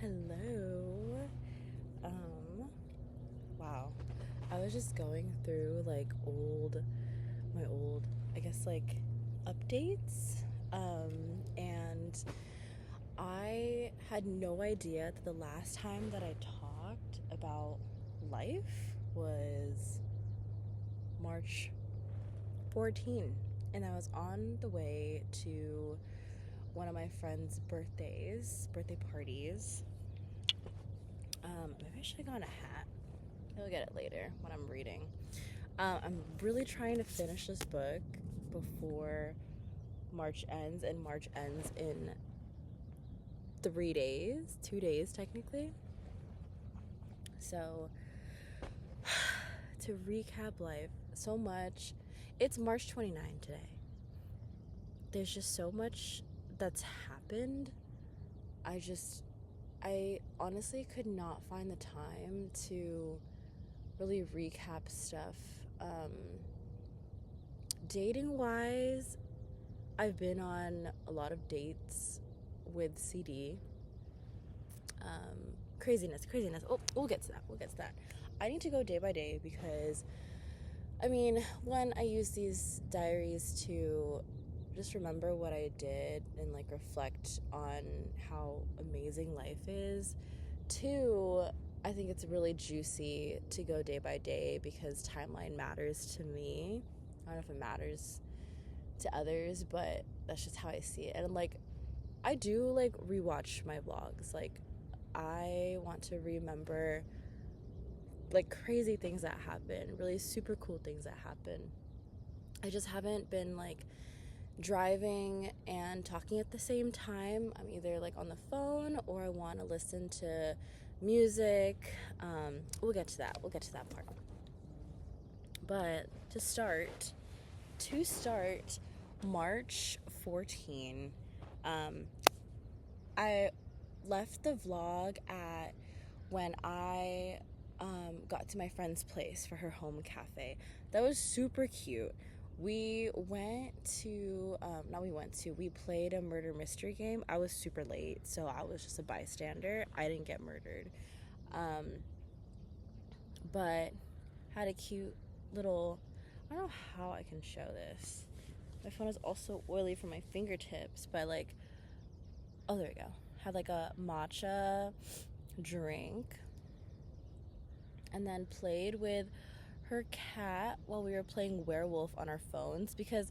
Hello. Wow. I was just going through like my old, I guess like updates. And I had no idea that the last time that I talked about life was March 14. And I was on the way to one of my friend's birthday parties. Maybe I should have gotten a hat. I'll get it later when I'm reading. I'm really trying to finish this book before March ends, and March ends in 3 days, 2 days technically. So, to recap life, so much. It's March 29 today. There's just so much that's happened. I honestly could not find the time to really recap stuff. Dating wise, I've been on a lot of dates with CD. Craziness. Oh, we'll get to that. I need to go day by day because, one, I use these diaries to just remember what I did and like reflect on how amazing life is. Two, I think it's really juicy to go day by day because timeline matters to me. I don't know if it matters to others, but that's just how I see it. And like, I do like rewatch my vlogs. Like, I want to remember like crazy things that happen, really super cool things that happen. I just haven't been like driving and talking at the same time. I'm either like on the phone or I want to listen to music. We'll get to that part. But to start March 14, I left the vlog at when I got to my friend's place for her home cafe. That was super cute. We played a murder mystery game. I was super late, so I was just a bystander. I didn't get murdered. But had a cute little, I don't know how I can show this. My phone is also oily from my fingertips, but like, oh, there we go. Had like a matcha drink and then played with her cat while we were playing werewolf on our phones because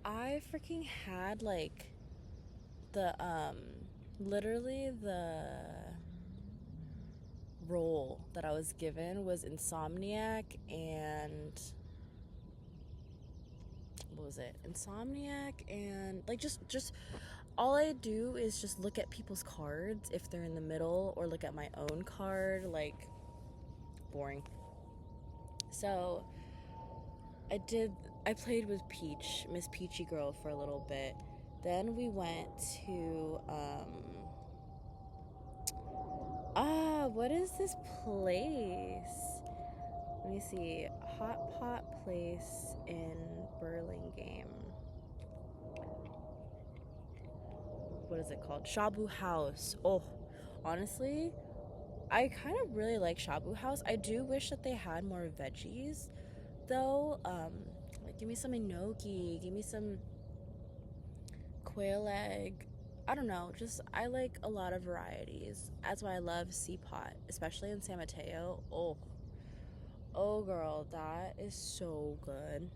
I freaking had like the literally the role that I was given was insomniac and like just all I do is just look at people's cards if they're in the middle or look at my own card. Like, boring. So I played with Miss Peachy Girl for a little bit. Then we went to what is this place? Let me see. Hot Pot Place in Burlingame. What is it called? Shabu House. Oh, honestly, I kind of really like Shabu House. I do wish that they had more veggies, though. Like, give me some enoki, give me some quail egg. I don't know. Just I like a lot of varieties. That's why I love Seapot, especially in San Mateo. Oh, girl, that is so good.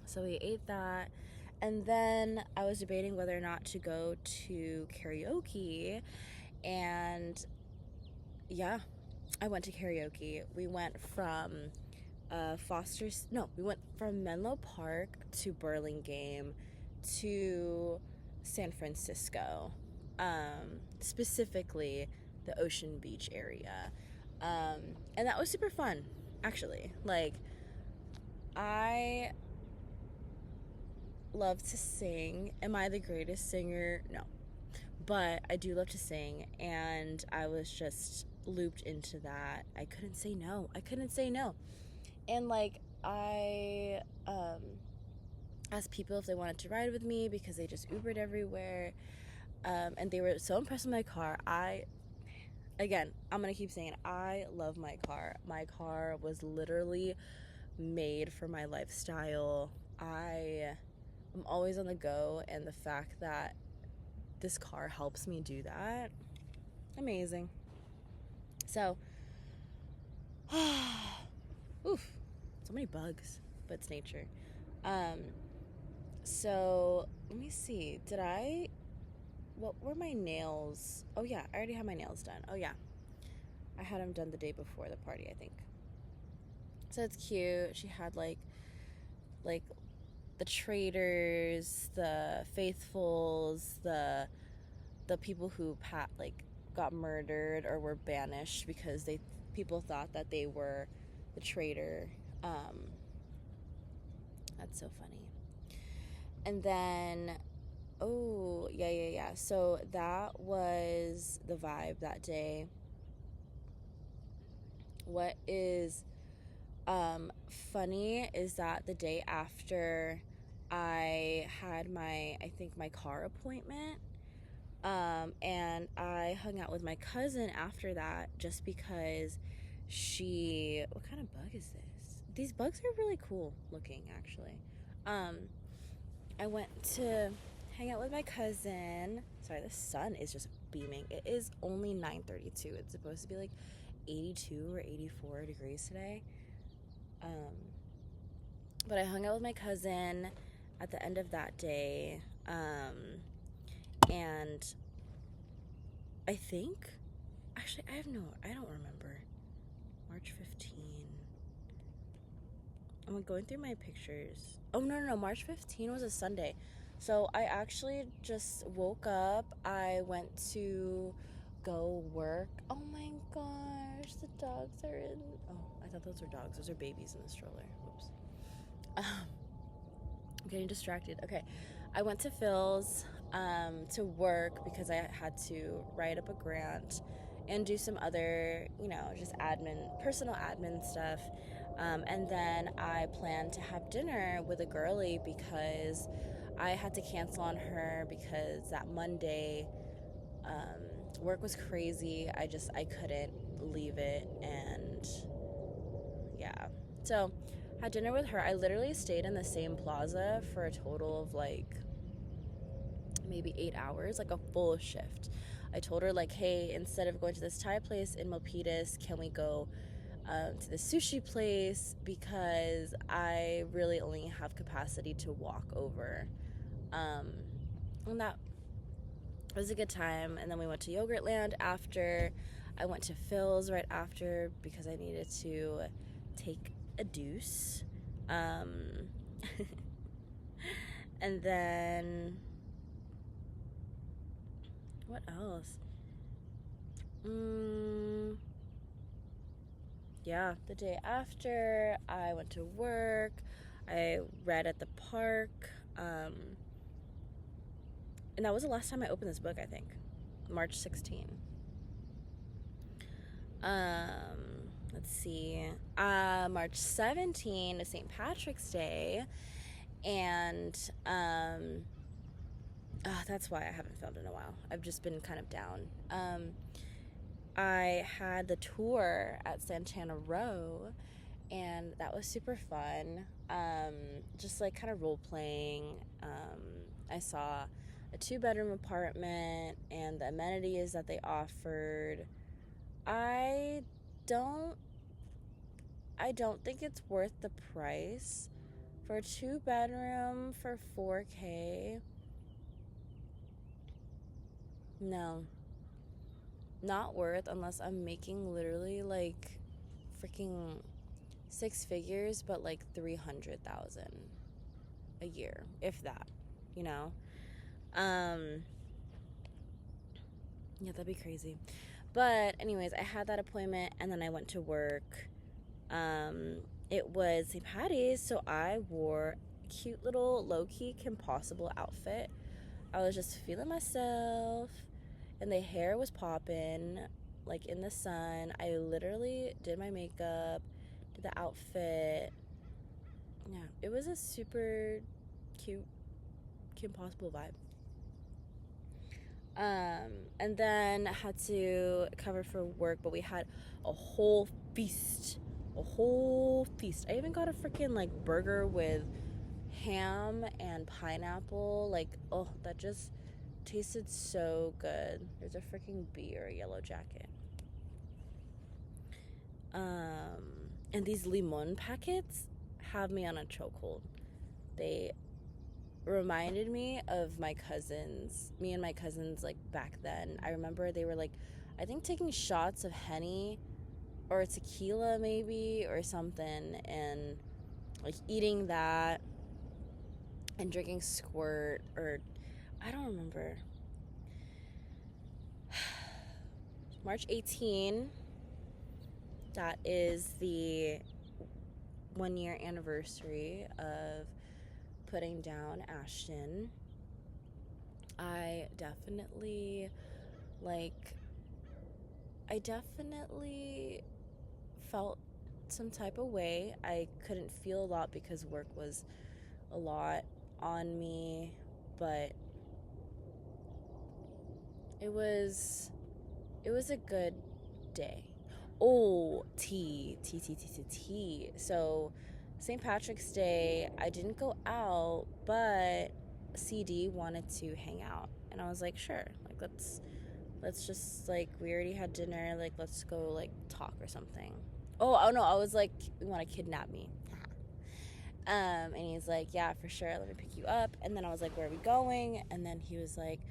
So we ate that. And then I was debating whether or not to go to karaoke. And yeah, I went to karaoke. We went from we went from Menlo Park to Burlingame to San Francisco. Specifically the Ocean Beach area. And that was super fun, actually. Like, I love to sing. Am I the greatest singer? No. But I do love to sing, and I was just looped into that. I couldn't say no. And like, I asked people if they wanted to ride with me because they just Ubered everywhere. And they were so impressed with my car. I again, I'm gonna keep saying it. I love my car. My car was literally made for my lifestyle. I am always on the go, and the fact that this car helps me do that, amazing. So, oof, so many bugs, but it's nature. So let me see. What were my nails? Oh yeah, I already had my nails done. Oh yeah, I had them done the day before the party, I think. So it's cute. She had like the traitors, the faithfuls, the people who got murdered or were banished because people thought that they were the traitor. That's so funny. And then, oh yeah. So that was the vibe that day. What is funny is that the day after I had my car appointment, and I hung out with my cousin after that just because what kind of bug is this? These bugs are really cool looking, actually. I went to hang out with my cousin. Sorry, the sun is just beaming. It is only 9:32. It's supposed to be like 82 or 84 degrees today. But I hung out with my cousin at the end of that day. And I think, actually, I don't remember. March 15. I'm going through my pictures. Oh, no. March 15 was a Sunday. So I actually just woke up. I went to go work. Oh my gosh, the dogs are in. Oh, I thought those were dogs. Those are babies in the stroller. Whoops. I'm getting distracted. Okay. I went to Phil's to work because I had to write up a grant and do some other, just personal admin stuff. And then I planned to have dinner with a girlie because I had to cancel on her because that Monday work was crazy. I couldn't leave it, and yeah. So, had dinner with her. I literally stayed in the same plaza for a total of maybe 8 hours, like a full shift. I told her hey, instead of going to this Thai place in Milpitas, can we go to the sushi place, because I really only have capacity to walk over. And that was a good time. And then we went to Yogurtland after. I went to Phil's right after because I needed to take a deuce. And then what else? Yeah, the day after I went to work. I read at the park. And that was the last time I opened this book, I think. March 16. Let's see. March 17 is St. Patrick's Day. And that's why I haven't filmed in a while. I've just been kind of down. I had the tour at Santana Row, and that was super fun. Just kind of role playing. I saw a 2-bedroom apartment and the amenities that they offered. I don't think it's worth the price for a 2-bedroom for $4K. No, not worth, unless I'm making literally freaking 6 figures, but 300,000 a year, if that, you know. Yeah, that'd be crazy. But anyways, I had that appointment, and then I went to work. It was St. Patty's, so I wore a cute little low-key Kim Possible outfit. I was just feeling myself, and the hair was popping in the sun. I literally did my makeup, did the outfit. Yeah, it was a super cute Kim Possible vibe. And then had to cover for work, but we had a whole feast. A whole feast. I even got a freaking like burger with ham and pineapple. Like, oh, that just tasted so good. There's a freaking bee or a yellow jacket. And these limon packets have me on a chokehold. They reminded me of me and my cousins, like back then. I remember they were like, I think taking shots of Henny or tequila maybe or something, and like eating that and drinking Squirt, or I don't remember. March 18, that is the 1-year anniversary of putting down Ashton. I definitely felt some type of way. I couldn't feel a lot because work was a lot on me, but it was a good day. Oh, tea. So St. Patrick's Day, I didn't go out, but CD wanted to hang out, and I was like, sure, like let's just, like, we already had dinner, like let's go like talk or something. Oh no, I was like, you want to kidnap me? And he's like, yeah, for sure, let me pick you up. And then I was like, where are we going? And then he was like,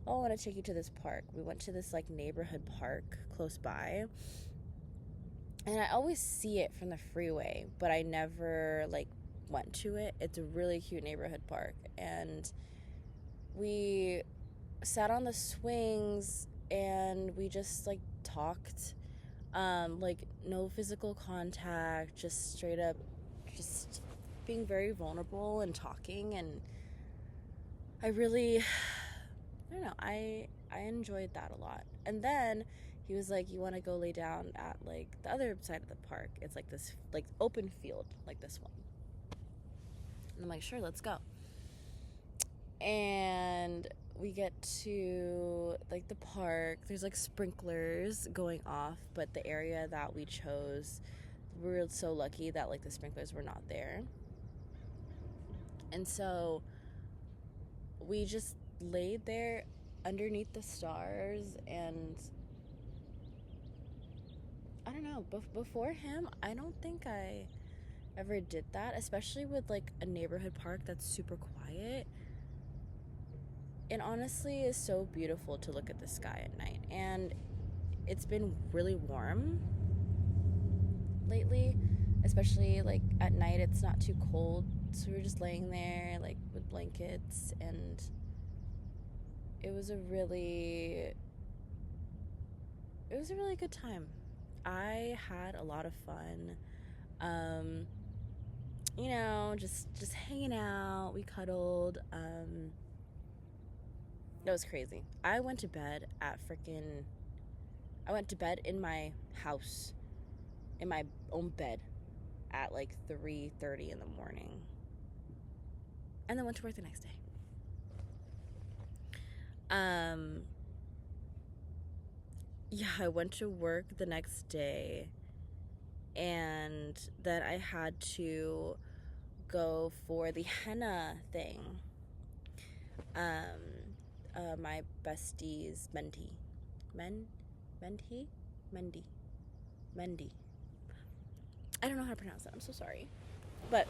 oh, I want to take you to this park. We went to this like neighborhood park close by, and I always see it from the freeway, but I never like went to it. It's a really cute neighborhood park, and we sat on the swings and we just like talked, like no physical contact, just straight up just being very vulnerable and talking. And I don't know, I enjoyed that a lot. And then he was like, you want to go lay down at like the other side of the park? It's like this like open field like this one. And I'm like, sure, let's go. And we get to like the park. There's like sprinklers going off, but the area that we chose, we were so lucky that like the sprinklers were not there. And so we just laid there underneath the stars, and I don't know, before him, I don't think I ever did that, especially with like a neighborhood park that's super quiet. And honestly, it's so beautiful to look at the sky at night. And it's been really warm lately, especially like at night. It's not too cold, so we're just laying there like with blankets, and it was a really good time. I had a lot of fun. You know, just hanging out. We cuddled. That was crazy. I went to bed in my house, in my own bed, at like 3:30 in the morning, and then went to work the next day. Yeah, I went to work the next day, and then I had to go for the henna thing. My bestie's Mendy. I don't know how to pronounce that. I'm so sorry. But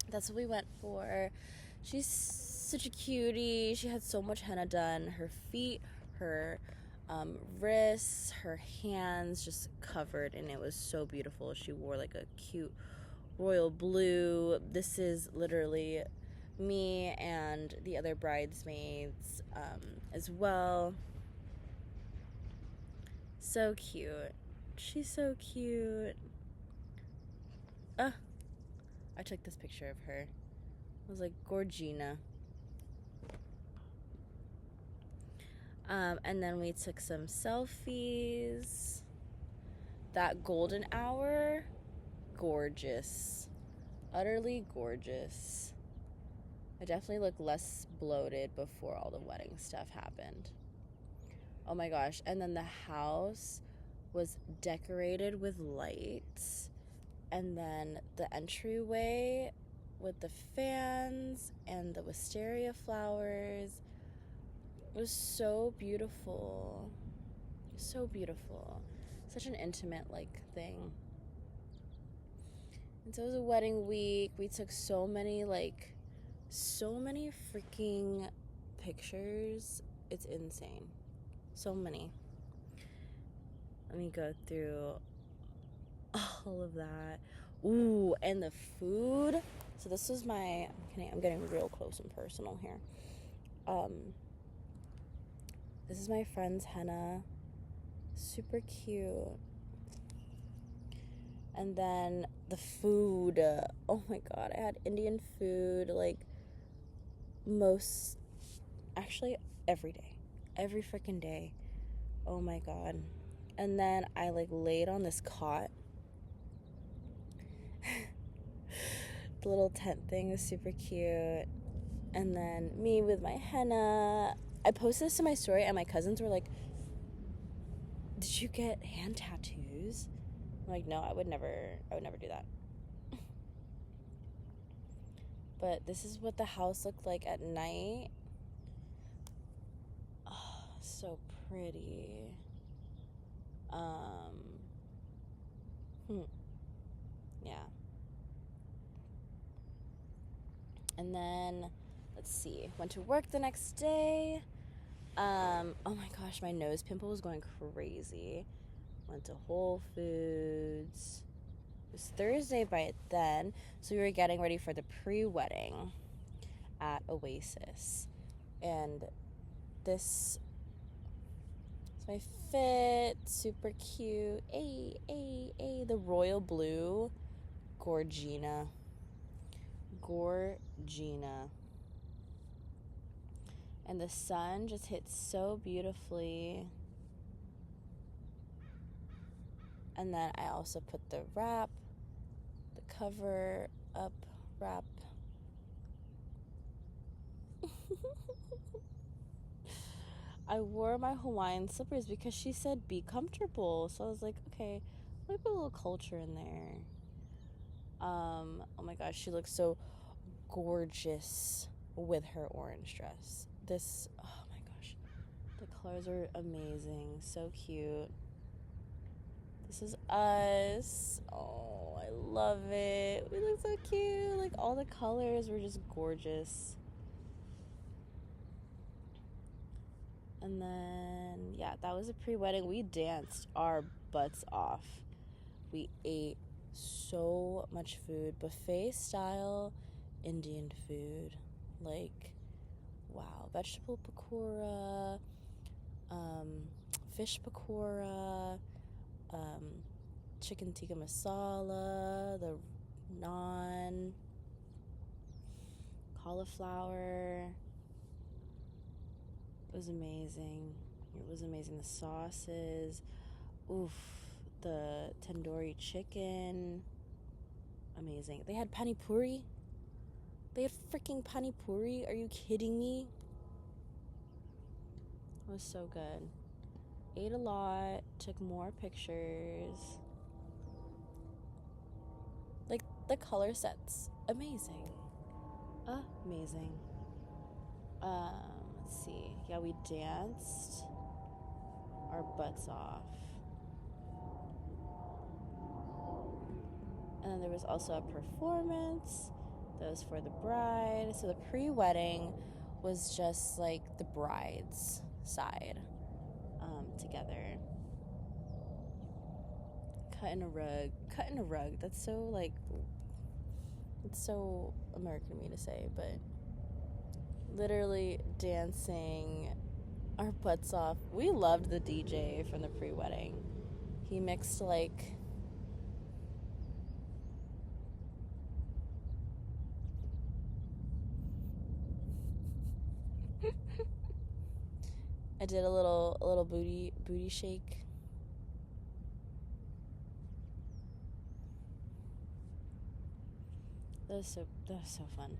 that's what we went for. She's such a cutie. She had so much henna done. Her feet, her wrists, her hands just covered, and it was so beautiful. She wore like a cute royal blue. This is literally me and the other bridesmaids as well. So cute. She's so cute. I took this picture of her. I was like, Gorgina. And then we took some selfies. That golden hour, gorgeous. Utterly gorgeous. I definitely look less bloated before all the wedding stuff happened. Oh my gosh. And then the house was decorated with lights. And then the entryway with the fans and the wisteria flowers. It was so beautiful. So beautiful. Such an intimate, like, thing. And so it was a wedding week. We took so many freaking pictures. It's insane. So many. Let me go through all of that. Ooh, and the food. So this was I'm getting real close and personal here. This is my friend's henna. Super cute. And then the food. Oh my god, I had Indian food actually every day. Every freaking day. Oh my god. And then I laid on this cot. The little tent thing was super cute. And then me with my henna. I posted this to my story and my cousins were like, "Did you get hand tattoos?" I'm like, "No, I would never do that." But this is what the house looked like at night. Oh, so pretty. Yeah. And then, let's see, went to work the next day. Oh my gosh, my nose pimple was going crazy. Went to Whole Foods. It was Thursday by then, so we were getting ready for the pre-wedding at Oasis. And this is my fit, super cute. The royal blue, Gorgina. And the sun just hits so beautifully. And then I also put the cover up wrap. I wore my Hawaiian slippers because she said be comfortable. So I was like, okay, let me put a little culture in there. Oh my gosh, she looks so gorgeous with her orange dress. Oh my gosh, the colors are amazing, so cute. This is us. Oh, I love it. We look so cute. All the colors were just gorgeous. And then, yeah, that was a pre-wedding. We danced our butts off. We ate so much food. Buffet style Indian food. Wow. Vegetable pakora, fish pakora, chicken tikka masala, the naan, cauliflower. It was amazing. The sauces. Oof. The tandoori chicken. Amazing. They had pani puri. They had freaking pani puri. Are you kidding me? It was so good. Ate a lot. Took more pictures. The color sets. Amazing. Let's see. Yeah, we danced our butts off. And then there was also a performance that was for the bride. So the pre-wedding was just the bride's side together. Cut in a rug. That's so it's so American of me to say, but literally dancing our butts off. We loved the DJ from the pre-wedding. He mixed I did a little booty shake. That was so fun.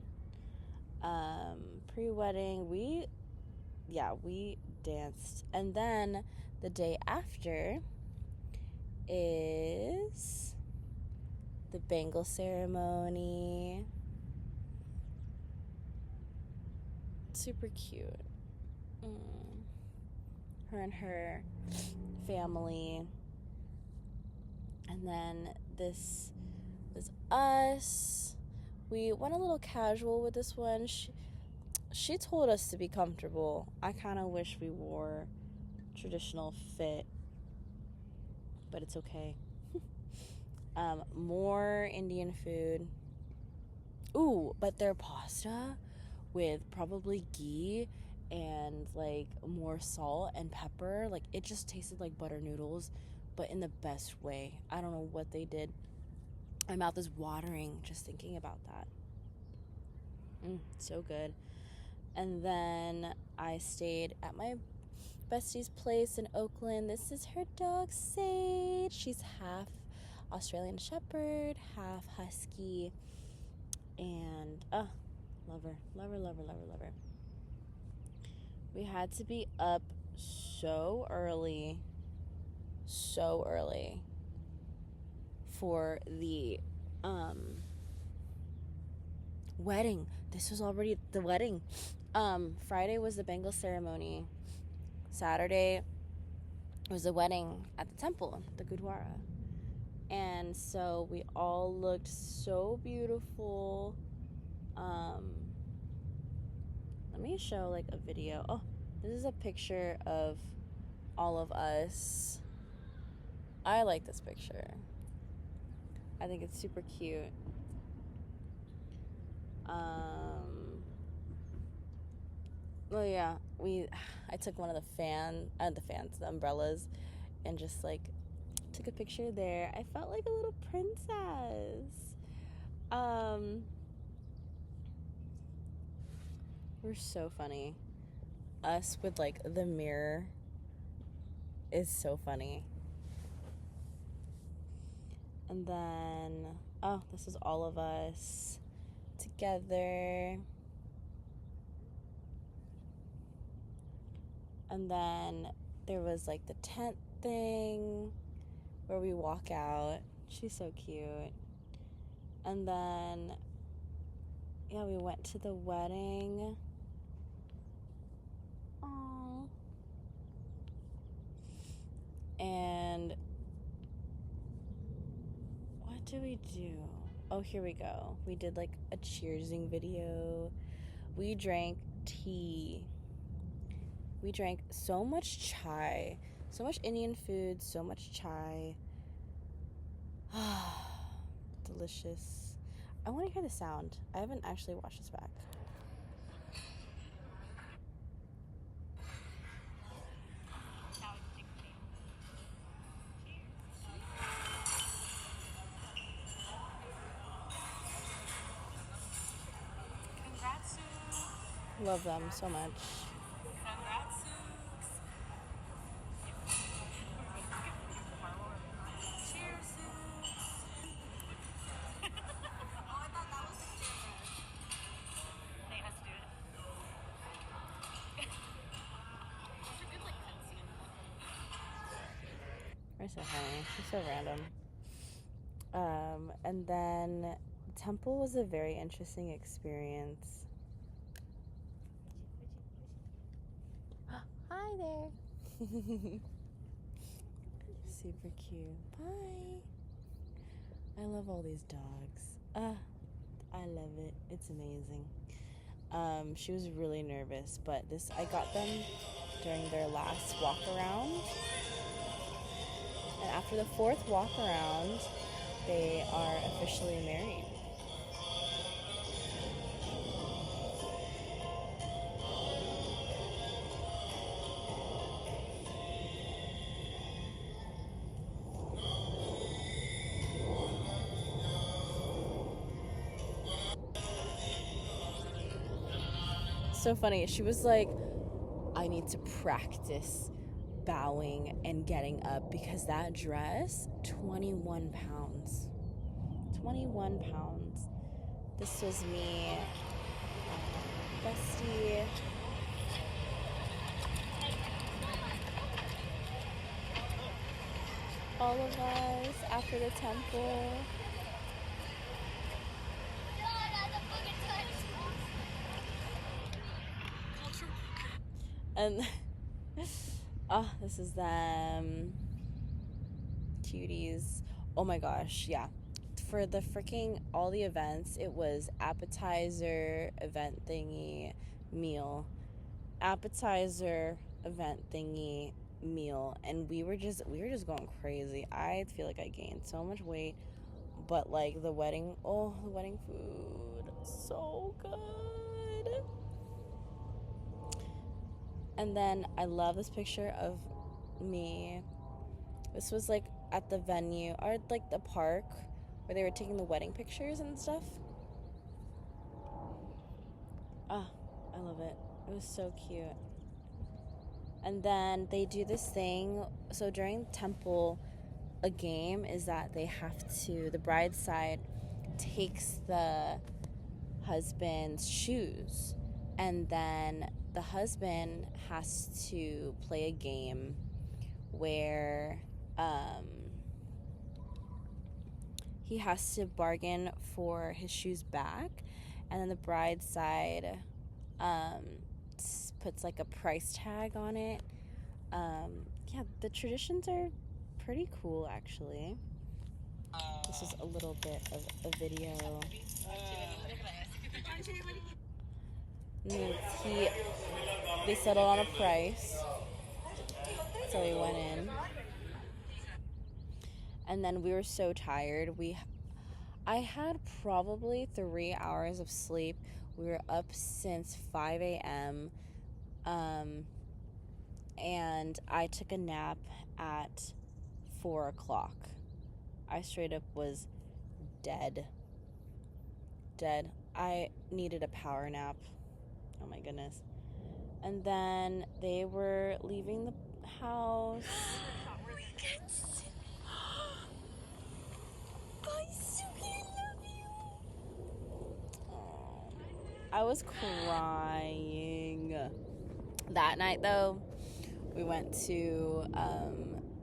Pre-wedding, we danced. And then the day after is the bangle ceremony. Super cute. Her and her family. And then this was us. We went a little casual with this one. She told us to be comfortable. I kind of wish we wore traditional fit, but it's okay. More Indian food. Ooh, but their pasta with probably ghee and like more salt and pepper, like it just tasted like butter noodles, but in the best way. I don't know what they did. My mouth is watering just thinking about that. So good. And then I stayed at my bestie's place in Oakland. This is her dog, Sage. She's half Australian Shepherd, half Husky. And, love her. We had to be up so early for the, wedding. This was already the wedding. Friday was the bangle ceremony. Saturday was the wedding at the temple, the Gurdwara. And so we all looked so beautiful. Let me show like a video. Oh, this is a picture of all of us. I like this picture. I think it's super cute. Well, yeah, I took one of the umbrellas, and just like took a picture there. I felt like a little princess. We're so funny. Us with like the mirror is so funny. And then, this is all of us together. And then there was like the tent thing where we walk out. She's so cute. And then, yeah, we went to the wedding. Aww. And what do we do? Oh, here we go. We did like a cheersing video. We drank tea. We drank so much chai. So much Indian food, so much chai. Delicious. I want to hear the sound. I haven't actually watched this back. Love them so much. We're so funny. She's so random. And then temple was a very interesting experience. Hi there. Super cute. Bye. I love all these dogs. I love it. It's amazing. She was really nervous, but I got them during their last walk around. And after the 4th walk around, they are officially married. So funny. She was like, I need to practice bowing and getting up because that dress, 21 pounds. 21 pounds. This was me, bestie. all of us after the temple. And oh, this is them. Cuties. Oh my gosh, yeah. For the freaking all the events, it was appetizer, event thingy, meal. Appetizer, event thingy, meal, and we were just going crazy. I feel like I gained so much weight, but like the wedding food, so good. And then I love this picture of me. This was like at the venue or like the park where they were taking the wedding pictures and stuff. Oh, I love it. It was so cute. And then they do this thing. So during temple, a game is that they have to, the bride's side takes the husband's shoes, and then the husband has to play a game where he has to bargain for his shoes back, and then the bride's side puts like a price tag on it. Yeah, the traditions are pretty cool, actually. This is a little bit of a video. They settled on a price, so we went in. And then we were so tired. I had probably 3 hours of sleep. We were up since 5 a.m. And I took a nap at 4 o'clock. I straight up was dead. I needed a power nap. Oh my goodness. And then they were leaving the house. I was crying. That night, though, we went to,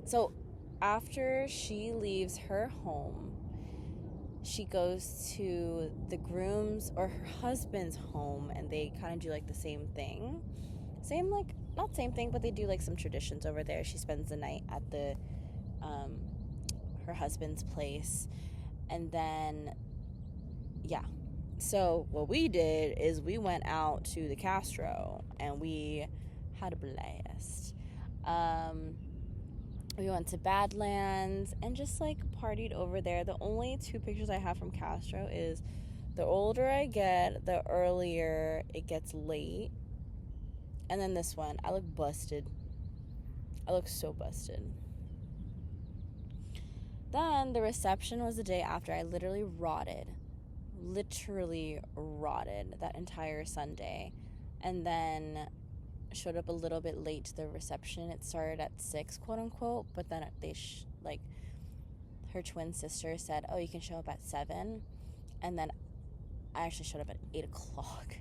so after she leaves her home, she goes to the groom's or her husband's home, and they kind of do, like, the same thing. Not same thing, but they do, like, some traditions over there. She spends the night at her husband's place, and then, yeah. So what we did is we went out to the Castro, and we had a blast. We went to Badlands and just like partied over there. The only 2 pictures I have from Castro is the older I get, the earlier it gets late. And then this one, I look busted. I look so busted. Then the reception was the day after. I literally rotted that entire Sunday, and then showed up a little bit late to the reception. It started at 6, quote unquote, but then her twin sister said, oh, you can show up at 7, and then I actually showed up at 8 o'clock.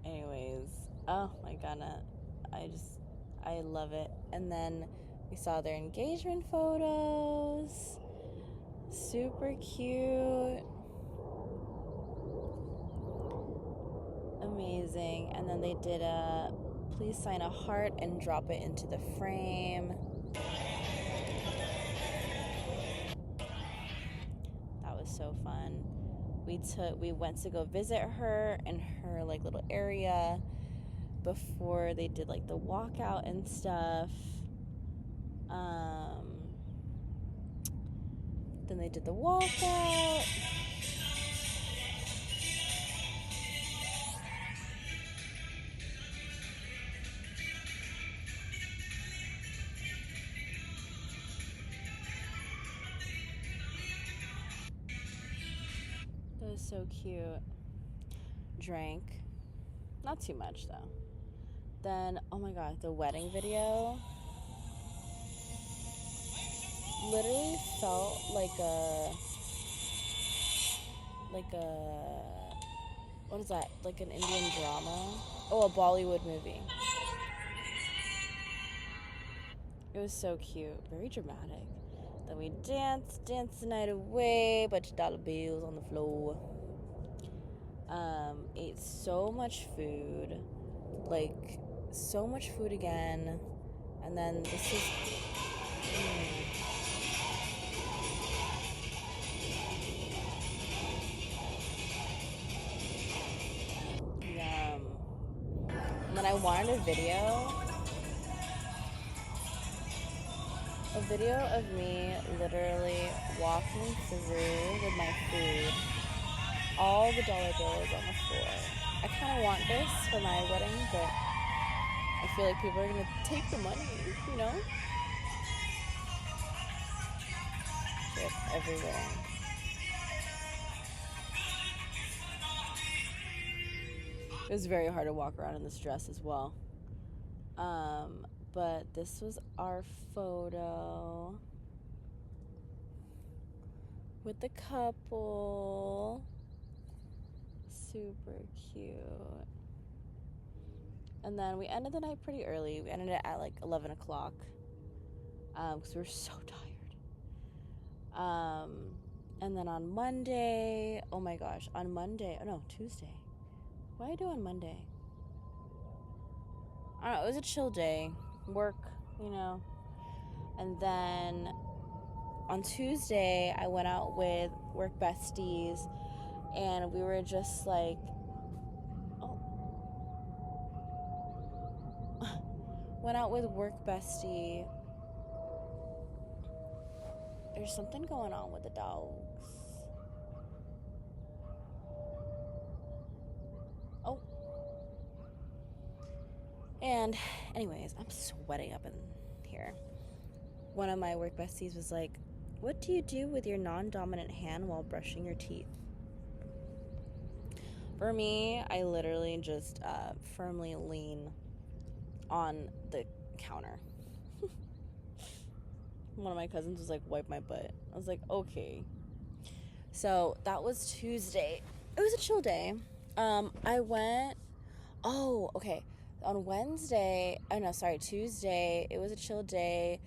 Anyways, oh my god, I love it. And then we saw their engagement photos. Super cute. Amazing. And then they did a please sign a heart and drop it into the frame. That was so fun. We went to go visit her in her like little area before they did like the walkout and stuff. Then they did the walkout. That was so cute. Drank. Not too much though. Then, oh my god, the wedding video. literally felt like a what is that? Like an Indian drama? Oh, a Bollywood movie. It was so cute, very dramatic. Then we danced the night away, bunch of dollar bills on the floor. Ate so much food, like so much food again, and then this is. Yum. And then I wanted a video of me literally walking through with my food, all the dollar bills on the floor. I kind of want this for my wedding, but I feel like people are going to take the money, you know? Drip everywhere. It was very hard to walk around in this dress as well. But this was our photo with the couple. Super cute. And then we ended the night pretty early. We ended it at like 11 o'clock because we were so tired. And then on Monday, oh my gosh, Tuesday. What did I do on Monday? I don't know, it was a chill day. Work, you know. And then on Tuesday, I went out with work besties, and we were just like, went out with work bestie. There's something going on with the dogs. Oh. And anyways, I'm sweating up in here. One of my work besties was like, what do you do with your non-dominant hand while brushing your teeth? For me, I literally just firmly lean on the counter. One of my cousins was like, wipe my butt. I was like, okay. So that was Tuesday. It was a chill day. Tuesday, it was a chill day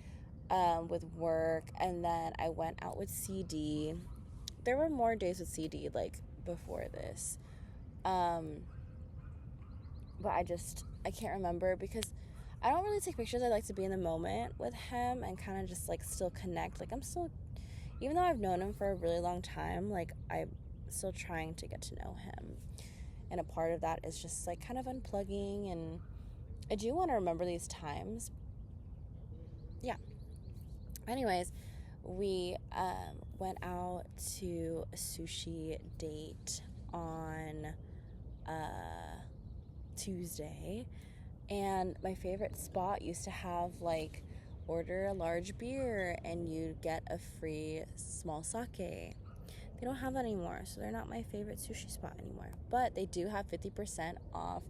with work, and then I went out with CD. There were more days with CD, like, before this. But I can't remember because I don't really take pictures. I like to be in the moment with him and kind of just, like, still connect. Like, even though I've known him for a really long time, like, I'm still trying to get to know him. And a part of that is just, like, kind of unplugging, and I do want to remember these times. Yeah. Anyways, we went out to a sushi date on Tuesday, and my favorite spot used to have, like, order a large beer and you'd get a free small sake. They don't have that anymore, so they're not my favorite sushi spot anymore. But they do have 50% off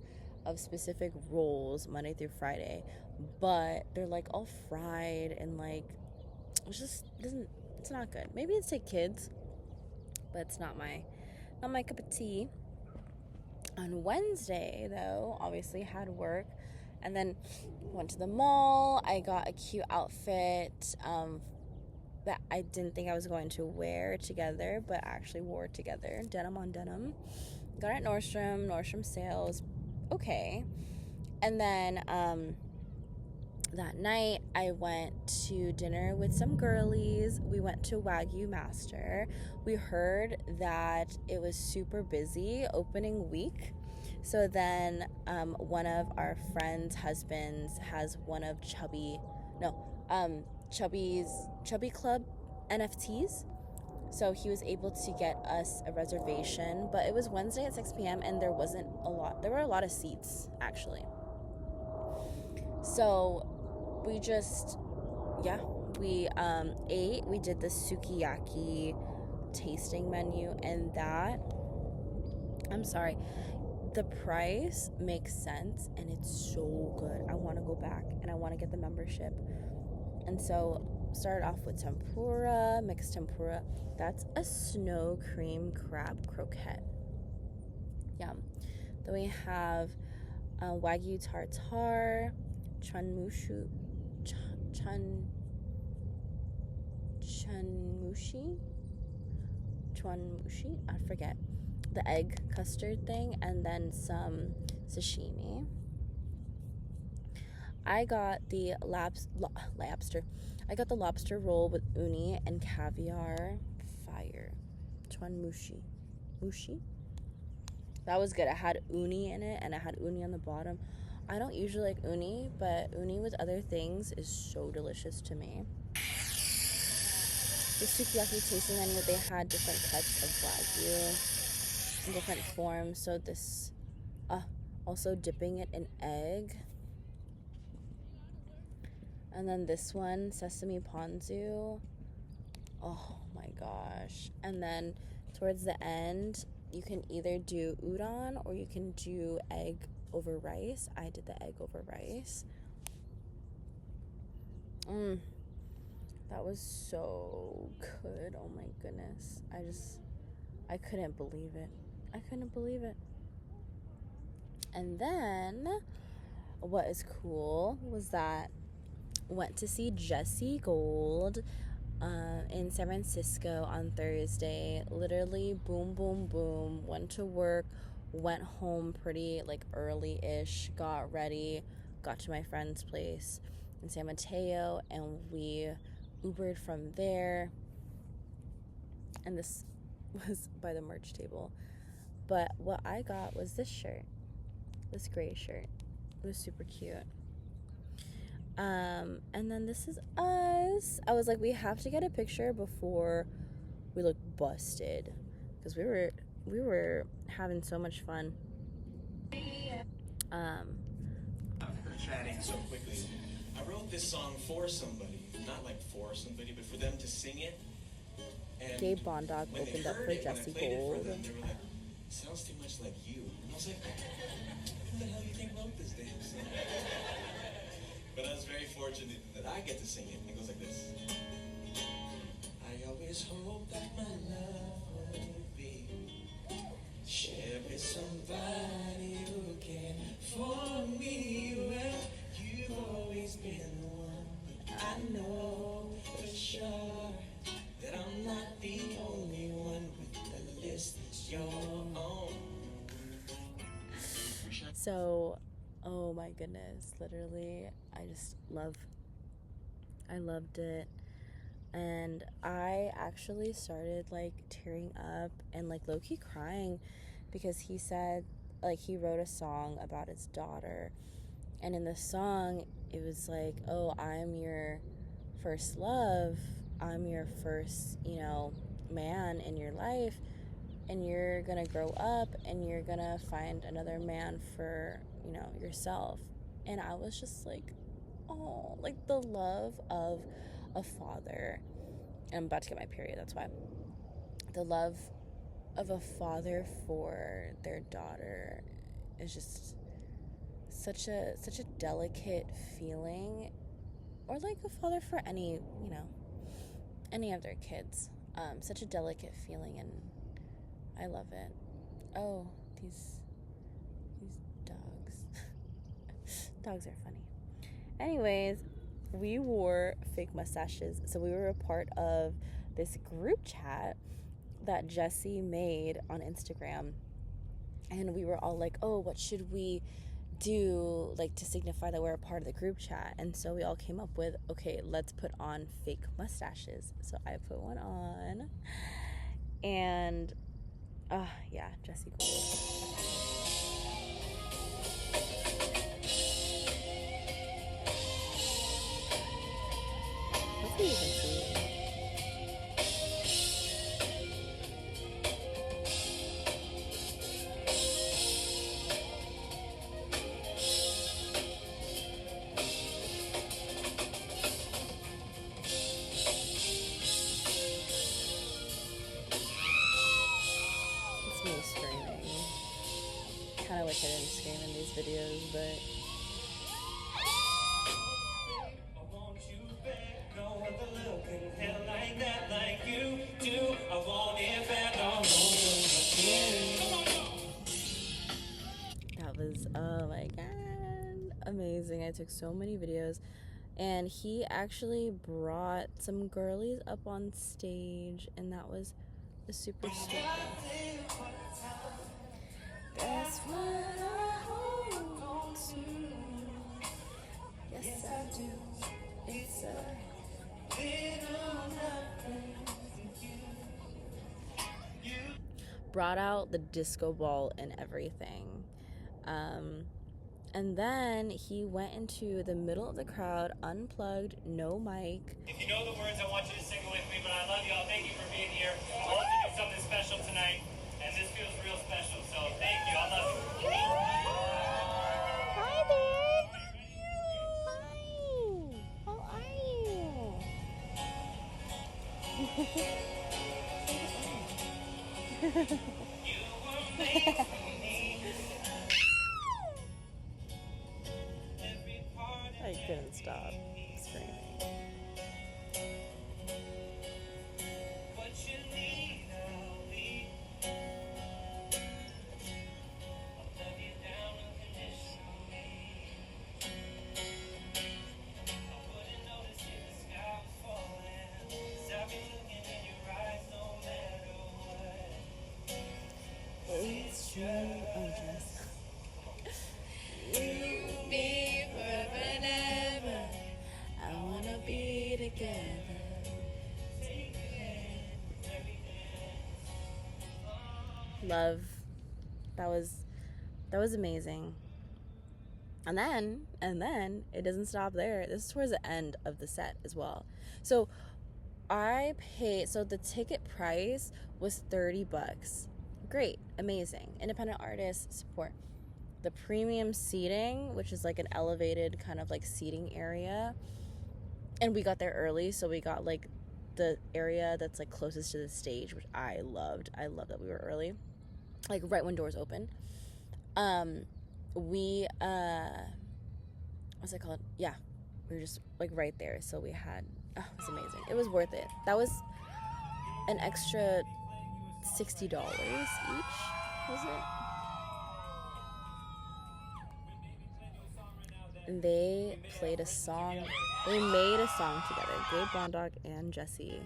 of specific rolls Monday through Friday. But they're, like, all fried and, like, it's not good. Maybe it's take kids, but it's not my cup of tea. On Wednesday, though, obviously had work, and then went to the mall. I got a cute outfit that I didn't think I was going to wear together, but actually wore together. Denim on denim. Got it at Nordstrom sales. Okay. And then that night, I went to dinner with some girlies. We went to Wagyu Master. We heard that it was super busy opening week. So then one of our friends' husbands has one of Chubby Club NFTs. So he was able to get us a reservation. But it was Wednesday at 6 p.m. and there were a lot of seats, actually. So we ate. We did the sukiyaki tasting menu, and the price makes sense and it's so good. I want to go back and I want to get the membership. And so started off with tempura, mixed tempura. That's a snow cream crab croquette. Yum. Then we have wagyu tartare, chunmushi, I forget, the egg custard thing, and then some sashimi. I got the lobster. I got the lobster roll with uni and caviar. Fire. Chunmushi. Mushi? That was good. I had uni in it, and I had uni on the bottom. I don't usually like uni, but uni with other things is so delicious to me. The sukiyaki tasting menu, they had different cuts of wagyu in different forms. So this, also dipping it in egg. And then this one, sesame ponzu. Oh my gosh. And then towards the end, you can either do udon or you can do egg over rice. I did the egg over rice. That was so good. Oh my goodness. I couldn't believe it. And then what is cool was that went to see Jesse Gold in San Francisco on Thursday. Literally boom, boom, boom. Went to work, went home pretty early-ish, got ready, got to my friend's place in San Mateo, and we Ubered from there. And this was by the merch table. But what I got was this shirt, this gray shirt. It was super cute. And then this is us. I was like, we have to get a picture before we look busted, because we were having so much fun. Chatting so quickly. I wrote this song for somebody, not for somebody, but for them to sing it. And Gabe Bondoc opened up for Jesse Gold. They were like, sounds too much like you. And I was like, who the hell you think wrote this damn song? But I was very fortunate that I get to sing it. It goes like this. I always hope that my love would be shared with somebody who can for me. Well, you've always been the one. But I know for sure that I'm not the only one with the list that's your own. So, oh my goodness, literally, I loved it. And I actually started tearing up and low-key crying, because he said he wrote a song about his daughter, and in the song it was oh, I'm your first love, I'm your first man in your life, and you're gonna grow up and you're gonna find another man for yourself. And I was just oh, the love of a father. And I'm about to get my period, that's why. The love of a father for their daughter is just such a delicate feeling, or a father for any of their kids. Such a delicate feeling, and I love it. Oh, these dogs. Dogs are funny. Anyways, we wore fake mustaches. So we were a part of this group chat that Jesse made on Instagram. And we were all oh, what should we do to signify that we're a part of the group chat? And so we all came up with, okay, let's put on fake mustaches. So I put one on. And yeah, Jesse Gold. Hopefully you can see it. It's me screaming. Kind of wish I didn't scream in these videos, but took so many videos. And he actually brought some girlies up on stage, and that was a super sweet thing. That's what I hold on to. Yes, I do. It's a little nothing. Brought out the disco ball and everything. And then he went into the middle of the crowd, unplugged, no mic. If you know the words, I want you to sing it with me, but I love y'all. Thank you for being here. I want to do something special tonight, and this feels real special, so thank you. I love you. Hi there. Hi. How are you? You were made for me. Every part of I couldn't stop screaming. what you need, I'll be. I'll love you down unconditionally. I wouldn't notice if the sky was falling, 'cause I've been looking in your eyes no matter what. It's true. Oh, yes. You'll be forever and ever. I wanna be together. Love. That was amazing. And then it doesn't stop there. This is towards the end of the set as well. So the ticket price was $30. Great, amazing. Independent artists support. The premium seating, which is like an elevated kind of like seating area. And we got there early, so we got like the area that's like closest to the stage, which I loved. I love that we were early. Like right when doors open. What's it called? Yeah. We were just like right there. So we had, it was amazing. It was worth it. That was an extra $60 each, was it? And they played a song. They made a song together. Gabe, Bondoc, and Jesse.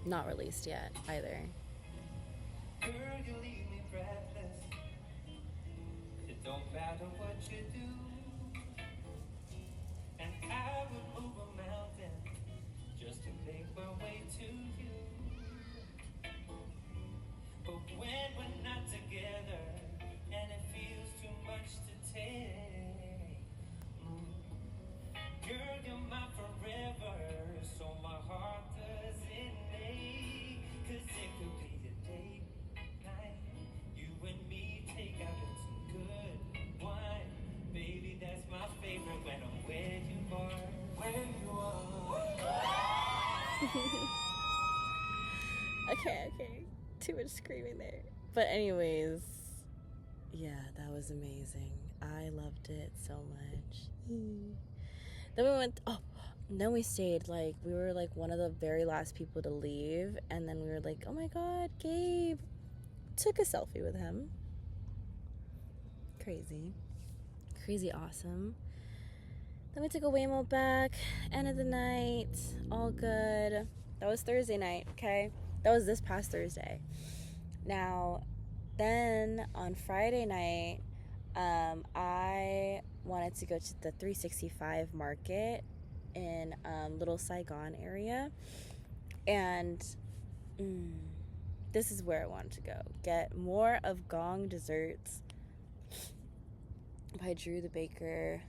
Not released yet either. Girl, you leave me breathless. It don't matter what you do. And I would move a mountain just to make my way to you. But when we're not together and it feels too much to take, girl, you're my forever, so my heart doesn't ache. 'Cause it could be a date night, you and me take out some good wine. Baby, that's my favorite when I'm where you are. Where you are. Okay. Too much screaming there. But anyways, yeah, that was amazing. I loved it so much. Then we stayed, like, we were, like, one of the very last people to leave, and then we were like, oh my god, Gabe. Took a selfie with him. Crazy awesome. Then we took a Waymo back, end of the night, all good. That was Thursday night, okay? That was this past Thursday. Now, then on Friday night, I wanted to go to the 365 market in Little Saigon area, and this is where I wanted to go. Get more of Gong Desserts by Drew the Baker.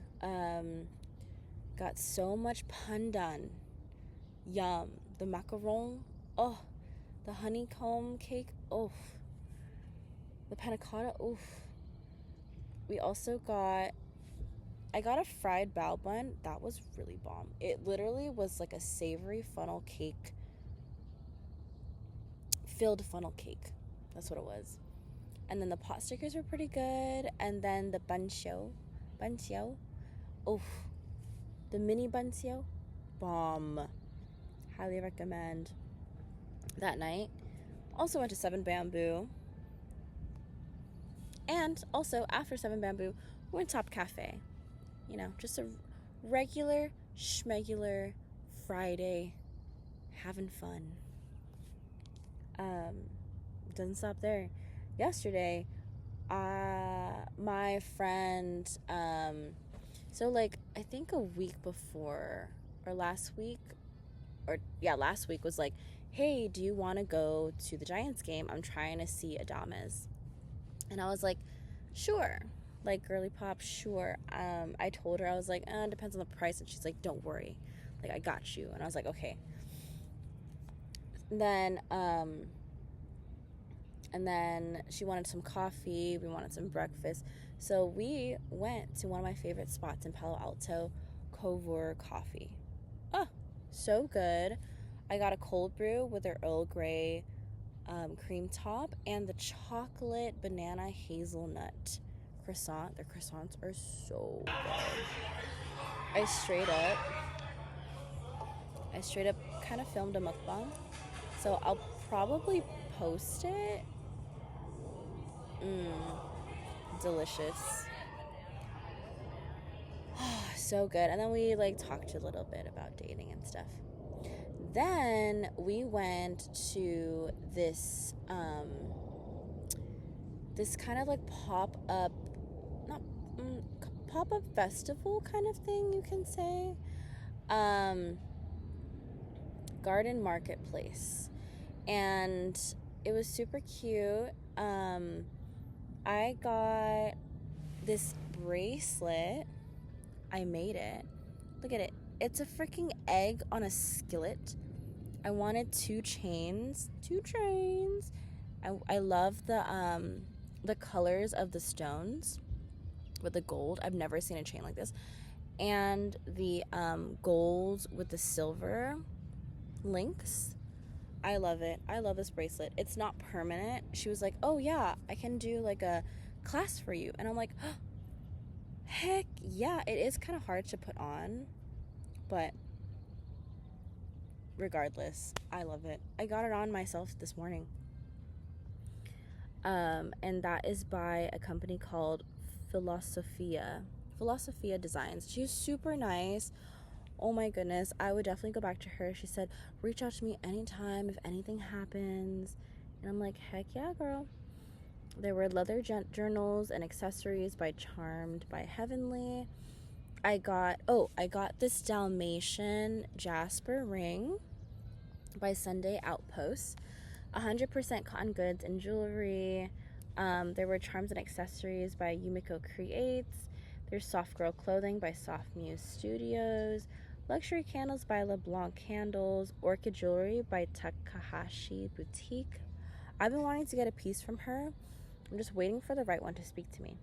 Got so much pandan. Yum. The macaron. Oh. The honeycomb cake. Oh. The panna cotta. Oof. We also I got a fried bao bun. That was really bomb. It literally was like a savory funnel cake. Filled funnel cake. That's what it was. And then the pot stickers were pretty good. And then the bun xiao. Oof. The mini bun xiao. Bomb. Highly recommend. That night, also went to 7 Bamboo. And also, after 7 Bamboo, we went to Top Cafe. You know, just a regular, schmegular Friday, having fun. Doesn't stop there. Yesterday, my friend, so like, I think a week before, or last week was like, hey, do you want to go to the Giants game? I'm trying to see Adamas. And I was like, sure. Like, girly pop, sure. I told her, I was like, depends on the price. And she's like, don't worry. Like, I got you. And I was like, okay. And then she wanted some coffee. We wanted some breakfast. So we went to one of my favorite spots in Palo Alto, Covor Coffee. Oh, so good. I got a cold brew with their Earl Grey cream top and the chocolate banana hazelnut croissant. Their croissants are so good. I straight up kind of filmed a mukbang, so I'll probably post it. Delicious. So good. And then we like talked a little bit about dating and stuff. Then we went to this kind of like pop-up festival kind of thing, you can say. Garden marketplace. And it was super cute. I got this bracelet. I made it. Look at it. It's a freaking egg on a skillet. I wanted two chains. I love the colors of the stones with the gold. I've never seen a chain like this. And the gold with the silver links. I love it. I love this bracelet. It's not permanent. She was like, oh yeah, I can do like a class for you. And I'm like, oh, heck yeah. It is kind of hard to put on, but regardless, I love it. I got it on myself this morning. And that is by a company called Philosophia Designs. She's super nice. Oh my goodness, I would definitely go back to her. She said, reach out to me anytime if anything happens. And I'm like, heck yeah, girl. There were leather journals and accessories by Charmed by Heavenly. I got this Dalmatian Jasper ring by Sunday Outpost. 100% cotton goods and jewelry. There were charms and accessories by Yumiko Creates. There's soft girl clothing by Soft Muse Studios. Luxury candles by LeBlanc Candles. Orchid jewelry by Takahashi Boutique. I've been wanting to get a piece from her. I'm just waiting for the right one to speak to me.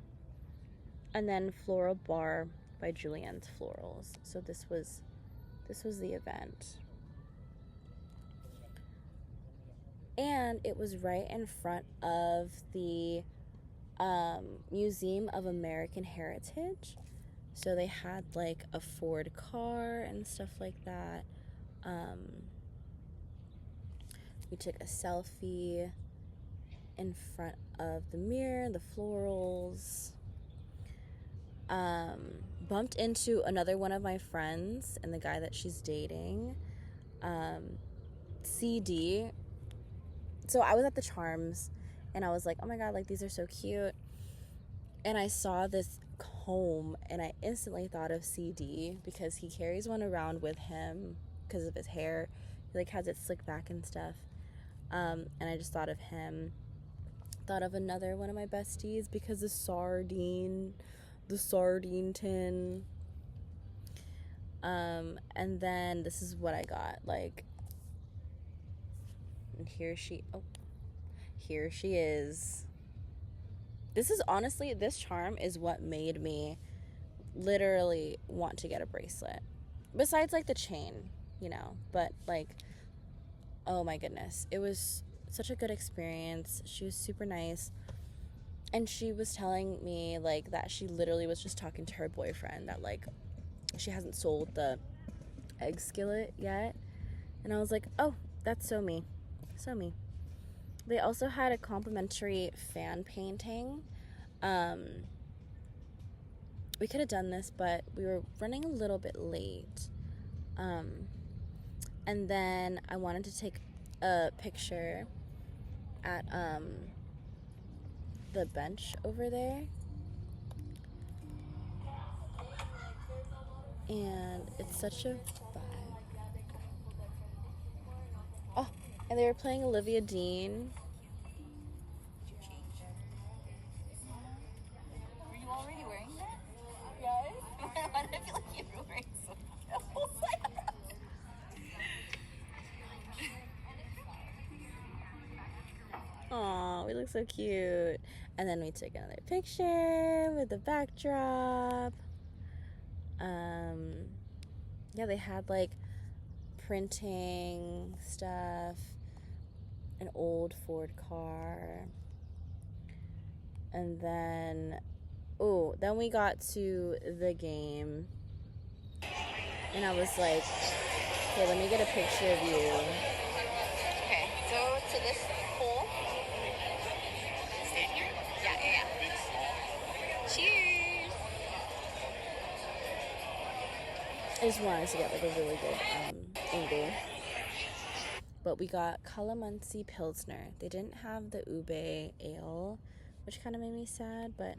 And then Floral Bar by Julienne's Florals. So this was the event. And it was right in front of the Museum of American Heritage. So they had like a Ford car and stuff like that. We took a selfie in front of the mirror, the florals. Bumped into another one of my friends and the guy that she's dating. CD. So I was at the Charms and I was like, oh my god, like these are so cute. And I saw this comb and I instantly thought of CD because he carries one around with him because of his hair. He like has it slicked back and stuff. And I just thought of him. Thought of another one of my besties because the sardine tin. And then this is what I got. Like, and here she is. This is honestly, this charm is what made me literally want to get a bracelet. Besides, like, the chain, you know. But, like, oh my goodness. It was such a good experience. She was super nice. And she was telling me, like, that she literally was just talking to her boyfriend. That, like, she hasn't sold the egg skillet yet. And I was like, oh, that's so me. So me. They also had a complimentary fan painting. We could have done this, but we were running a little bit late. And then I wanted to take a picture at the bench over there. And it's such a vibe. Oh, and they were playing Olivia Dean. Were you already wearing that? Yes. Why did I feel like you were wearing something else? Aw, we look so cute. And then we took another picture with the backdrop. Yeah, they had like printing stuff, an old Ford car. And then, then we got to the game. And I was like, okay, let me get a picture of you. Okay, go to this hole. Stand here? Yeah. Cheers! I just wanted to get like a really good angle. But we got Calamansi Pilsner. They didn't have the Ube Ale, which kind of made me sad, but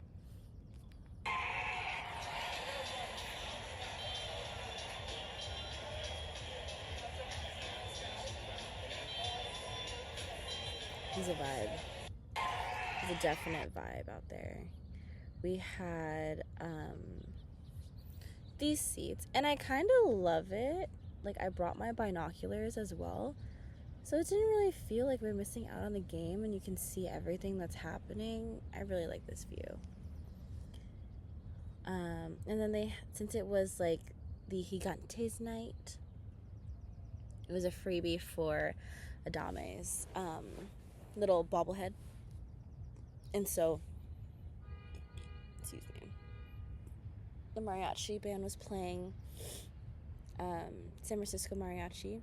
it's a vibe. It's a definite vibe out there. We had these seats, and I kind of love it. Like, I brought my binoculars as well, so it didn't really feel like we're missing out on the game, and you can see everything that's happening. I really like this view. And then since it was like the Gigantes night, it was a freebie for Adame's little bobblehead. And so, excuse me, the mariachi band was playing, San Francisco Mariachi.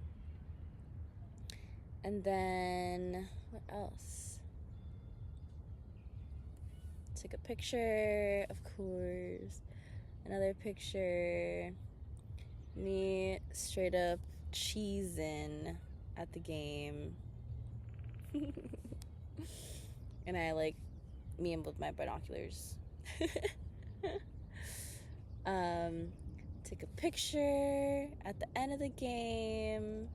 And then, what else? Took a picture, of course. Another picture. Me straight up cheesing at the game. And I me and with my binoculars. Took a picture at the end of the game.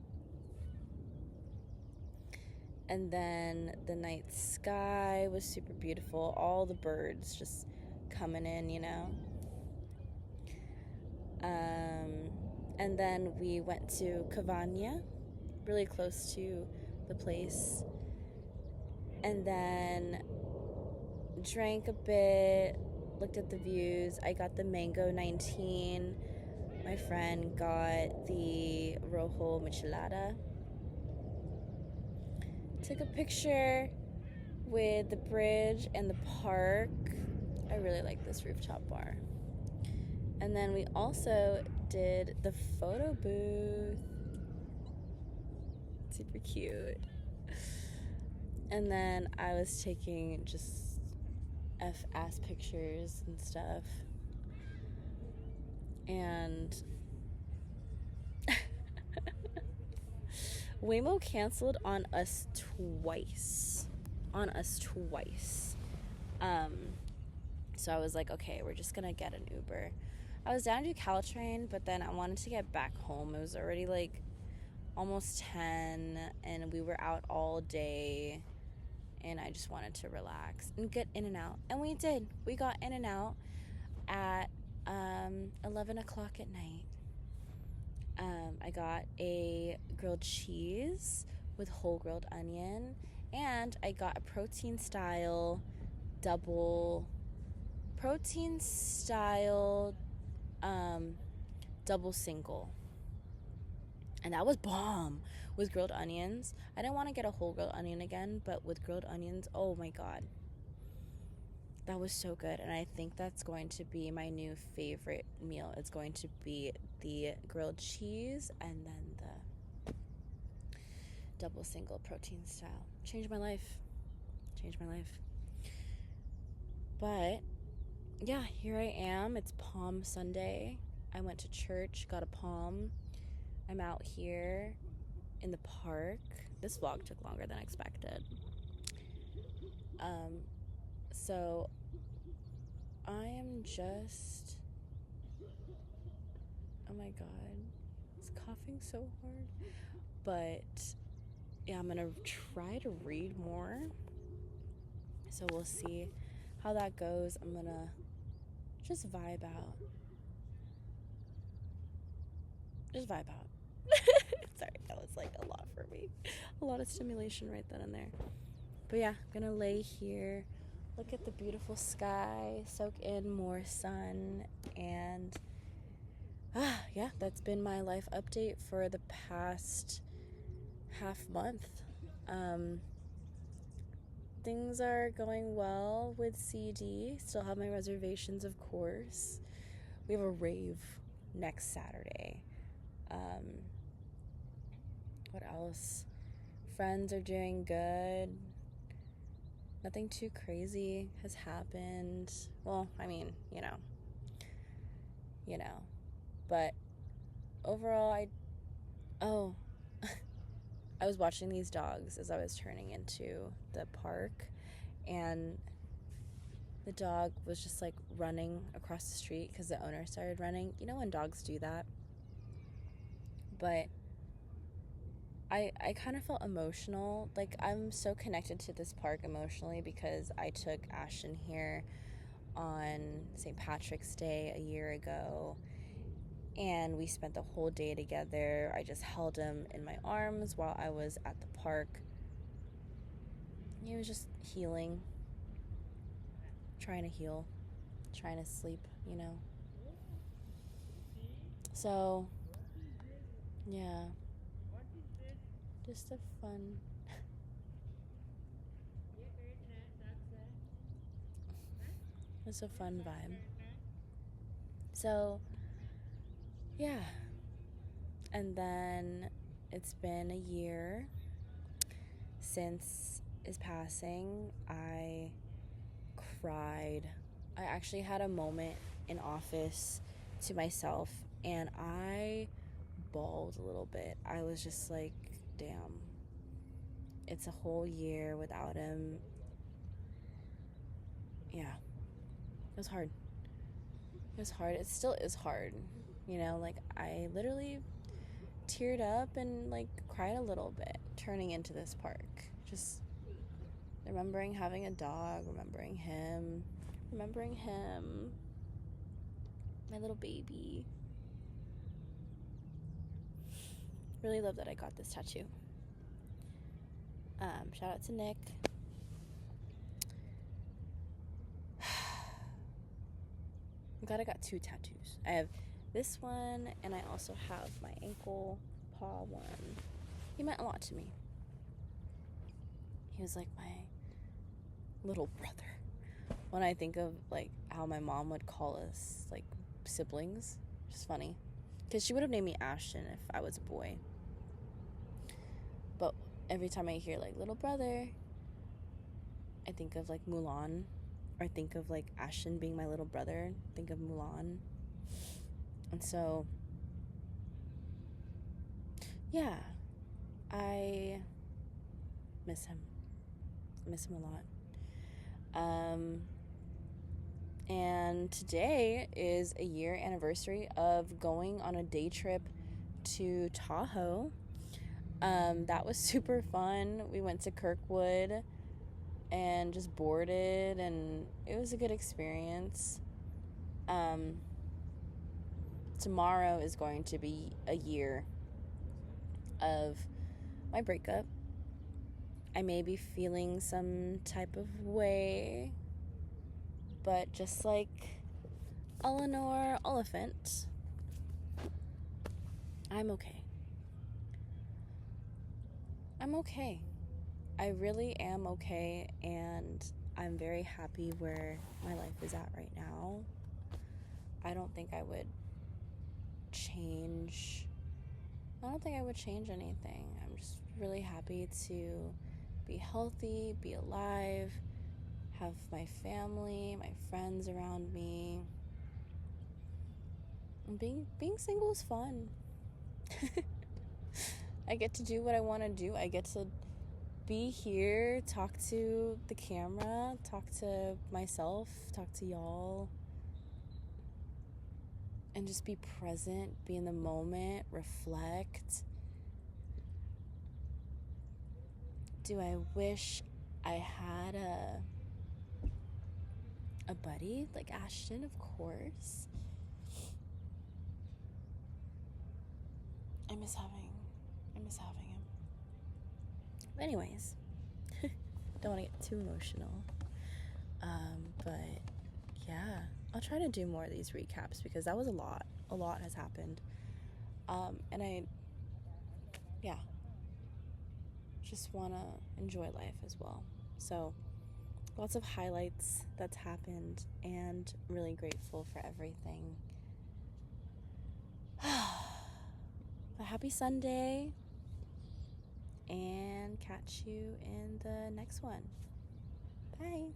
And then the night sky was super beautiful. All the birds just coming in, you know. And then we went to Cavagna, really close to the place. And then drank a bit, looked at the views. I got the Mango 19. My friend got the Rojo Michelada. Took a picture with the bridge and the park. I really like this rooftop bar. And then we also did the photo booth. Super cute. And then I was taking just F-ass pictures and stuff. And Waymo canceled on us twice. So I was like, okay, we're just gonna get an Uber. I was down to Caltrain, but then I wanted to get back home. It was already almost 10, and we were out all day, and I just wanted to relax and get in and out. And we did. We got in and out at 11 o'clock at night. I got a grilled cheese with whole grilled onion, and I got a protein style double single. And that was bomb with grilled onions. I didn't want to get a whole grilled onion again, but with grilled onions, oh my god. That was so good, and I think that's going to be my new favorite meal. It's going to be the grilled cheese and then double single protein style. Changed my life. But yeah, here I am. It's Palm Sunday. I went to church, got a palm. I'm out here in the park. This vlog took longer than expected. So I am just, oh my god, it's coughing so hard. But yeah, I'm gonna try to read more. So we'll see how that goes. I'm gonna just vibe out. Sorry, that was like a lot for me. A lot of stimulation right then and there. But yeah, I'm gonna lay here, look at the beautiful sky, soak in more sun, and yeah, that's been my life update for the past half month. Things are going well with CD. Still have my reservations, of course. We have a rave next Saturday. What else? Friends are doing good. Nothing too crazy has happened. Well, I mean, you know. But overall, I was watching these dogs as I was turning into the park, and the dog was just like running across the street because the owner started running. You know when dogs do that? But I kind of felt emotional. Like, I'm so connected to this park emotionally because I took Ashton here on St. Patrick's Day a year ago, and we spent the whole day together. I just held him in my arms while I was at the park. He was just healing, trying to heal, trying to sleep, you know. So, yeah, just a fun... It's a fun vibe. So, yeah. And then it's been a year since his passing. I cried. I actually had a moment in office to myself, and I bawled a little bit. I was just like, damn. It's a whole year without him. Yeah. It was hard. It still is hard. You know, like, I literally teared up and like cried a little bit turning into this park. Just remembering having a dog, remembering him, my little baby. Really love that I got this tattoo. Shout out to Nick. I'm glad I got 2 tattoos. I have this one, and I also have my ankle paw one. He meant a lot to me. He was like my little brother. When I think of like how my mom would call us like siblings, which is funny, because she would have named me Ashton if I was a boy. But every time I hear like little brother, I think of like Mulan, or I think of like Ashton being my little brother. Think of Mulan. And so, yeah, I miss him. Miss him a lot. And today is a year anniversary of going on a day trip to Tahoe. That was super fun. We went to Kirkwood and just boarded, and it was a good experience. Tomorrow is going to be a year of my breakup. I may be feeling some type of way, but just like Eleanor Oliphant, I'm okay. I really am okay, and I'm very happy where my life is at right now. I don't think I would change I don't think I would change anything. I'm just really happy to be healthy, be alive, have my family, my friends around me. And being single is fun. I get to do what I want to do. I get to be here, talk to the camera, talk to myself, talk to y'all, and just be present, be in the moment, reflect. Do I wish I had a buddy like Ashton? Of course. I miss having him. But anyways, don't want to get too emotional. But yeah, I'll try to do more of these recaps because that was a lot. A lot has happened. And I just want to enjoy life as well. So lots of highlights that's happened and really grateful for everything. But happy Sunday, and catch you in the next one. Bye.